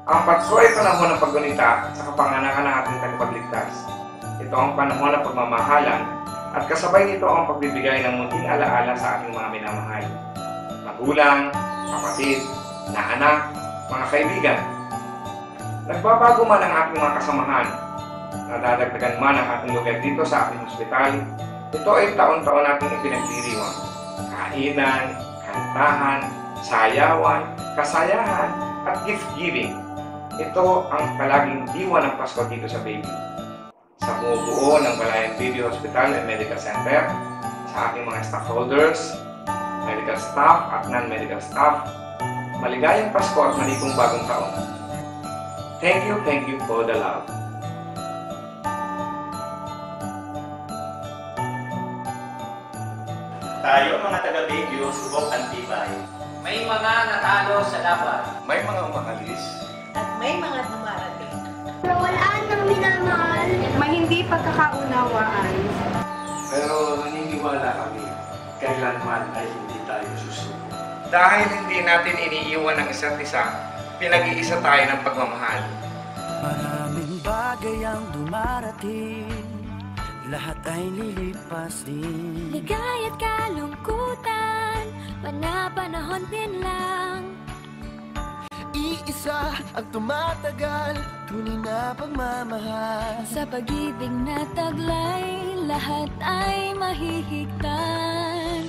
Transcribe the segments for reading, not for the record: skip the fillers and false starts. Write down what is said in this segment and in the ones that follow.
Ang Pasko ay panahon ng paggunita sa kapanganakan ng ating tagapagligtas. Ito ang panahon ng pagmamahalan at kasabay nito ang pagbibigay ng munting alaala sa ating mga minamahal. Magulang, kapatid, na anak, mga kaibigan. Nagbabago man ang ating mga kasamahan, nadadagdagan man ang ating lugar dito sa ating ospital, ito ay taon-taon nating ipinagdiriwang. Kainan, kantahan, sayawan, kasayahan, at gift-giving. Ito ang palaging diwa ng Pasko dito sa Baby. Sa bumubuo ng Balayan Baby Hospital and Medical Center, sa ating mga stakeholders, medical staff at non-medical staff, maligayang Pasko at maligong bagong taon. Thank you for the love. Tayo mga taga-Baby, subok ang tibay. May mga natalo sa laban. May mga umahalis. At may mga dumarating. Walaan ng minamahal. May hindi pagkakaunawaan. Pero naniniwala kami, kailanman ay hindi tayo susuko. Dahil hindi natin iniiwan ang isa't isa, pinag-iisa tayo ng pagmamahal. Maraming bagay ang dumarating, lahat ay lilipas din. Ligay at kalungkutan, panahon din lang. Iisa ang tumatagal, tunay na pagmamahal. Sa pag-ibig na taglay, lahat ay mahihigtan.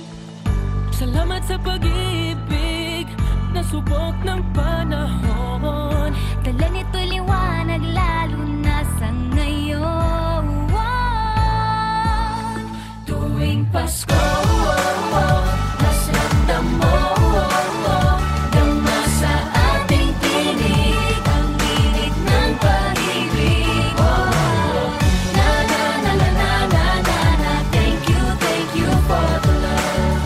Salamat sa pag-ibig, nasubok ng panahon. Dala nito'y liwanag lalo na sa ngayon. Tuwing Pasko, mas ramdam mo, dama sa ating tinig, ang init ng pag-ibig. Na na na na na na na na, thank you for the love.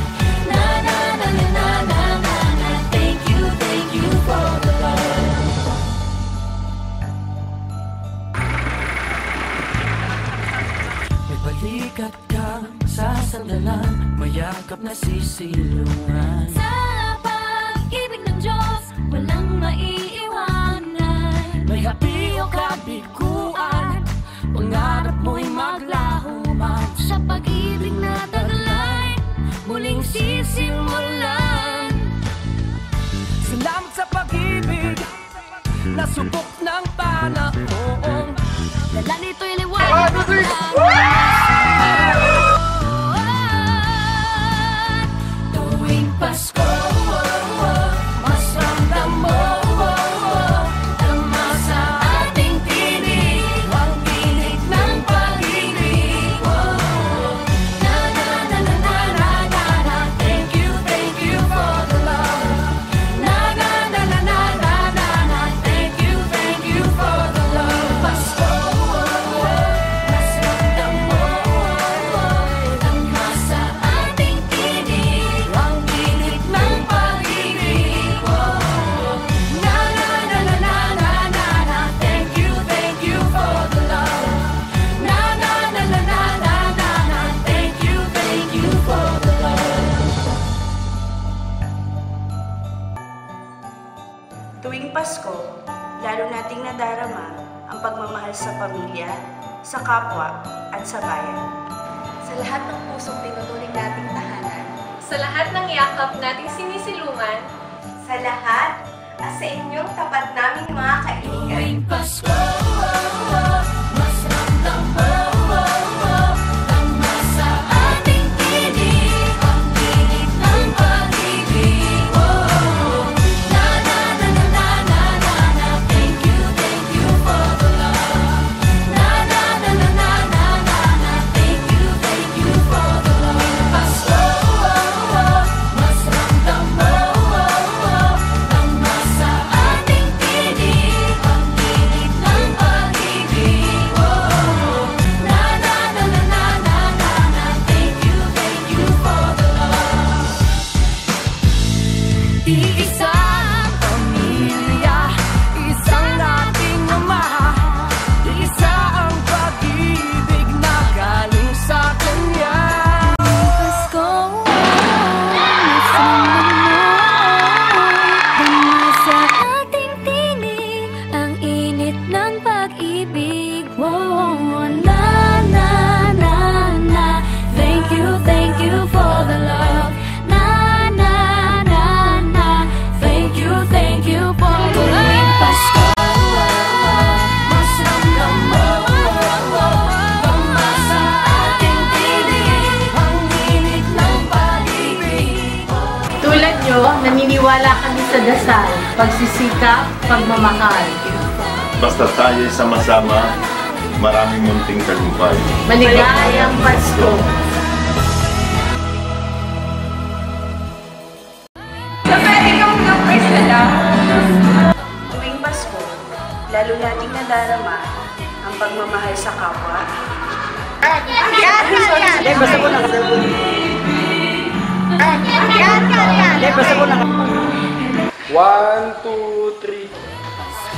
Na na na na na na na na, thank you for the love. May balikat kang sasandalan, mayakap na sisilungan. Sa pag-ibig ng Diyos, walang maiiwanan. May hapi o kabiguan, pangarap mo'y maglaho man. Sa pag-ibig na taglay, muling sisimulan. Salamat sa pag-ibig, nasubok ng panahon. Dala nito'y liwanag tuwing Pasko, mas ramdam mo, dama sa ating tinig, ang tinig ng pag-ibig. Na na na na na na na na, thank you for the love. Na na na na na na na na, thank you for the love. Pasko, mas ramdam mo, dama sa ating tinig, ang tinig ng pag-ibig. Na na na na na na na na, thank you for the love. Na na na na na na na na, thank you for the love. Tuwing Pasko, lalo nating nadarama ang pagmamahal sa pamilya, sa kapwa, at sa bayan. Sa lahat ng pusong tinuturing nating tahanan. Sa lahat ng yakap nating sinisilungan, Sa lahat, at sa inyong tapat naming mga kaibigan. Tuwing Pasko, mas ramdam mo, dama sa ating tinig, ang tinig ng pag-ibig. Na na na na na na na na, thank you for the love. Na na na na na na na na, thank you for the love. Pasko, mas ramdam mo, dama sa ating tinig, ang tinig ng Naniniwala kami sa dasal, pagsisikap, pagmamahal. Basta tayo'y sama-sama, maraming munting tagumpay. Maligayang Pasko! Tuwing Pasko, lalo nating nadarama ang pagmamahal sa kapwa. One, two, three.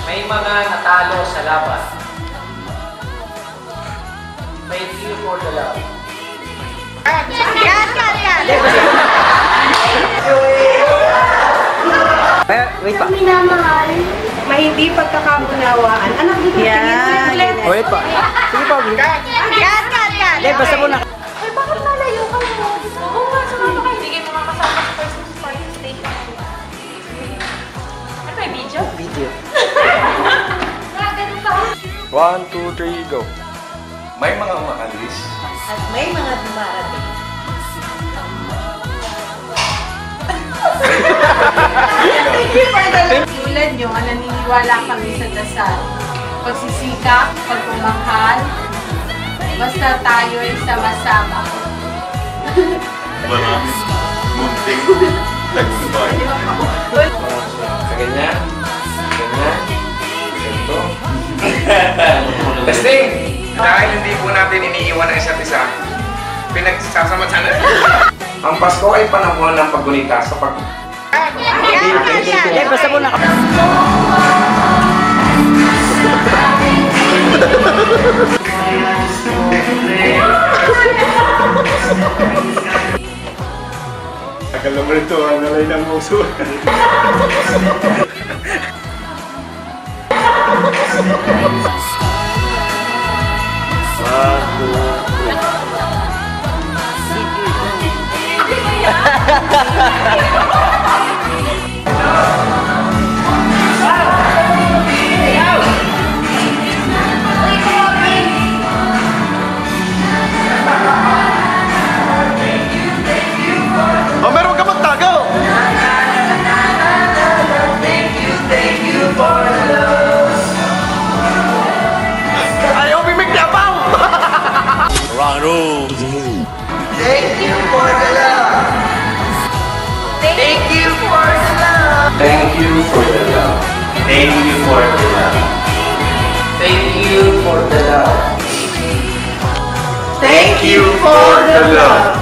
May mga natalo sa laban. Thank you for the love. Minamahal, mahindi pagkakaunawaan. Anak, dito tingin. Wait pa. Sige pa, basta mo na. Ay, bakit malayo ka mo? Oo nga, sumama kayo. Hindi kayo makakasama sa Christmas party station. Ano ba, video? Video. Ganun ba? One, two, three, go. May mga umaalis, At may mga dumarating. Tulad nyo, naniniwala kami sa dasal, pagsisikap, pagmamahal, basta tayo ay sama-sama. maraming munting tagumpay. Ganyan. Ganito. Testing! Dahil hindi po natin iniiwan ang isa't isa, pinagsasama-sama. Ang Pasko ay panahon ng paggunita sa pag... Basta mo na. Tagal naman ito, ang nalay ng muso. Oh, meron ka magtagaw! Ayaw bimig na pa! Wrong rules! Thank you for the love! Thank you for the love. Thank you for the love. Thank you for the love. Thank you for the love. Thank you for the love.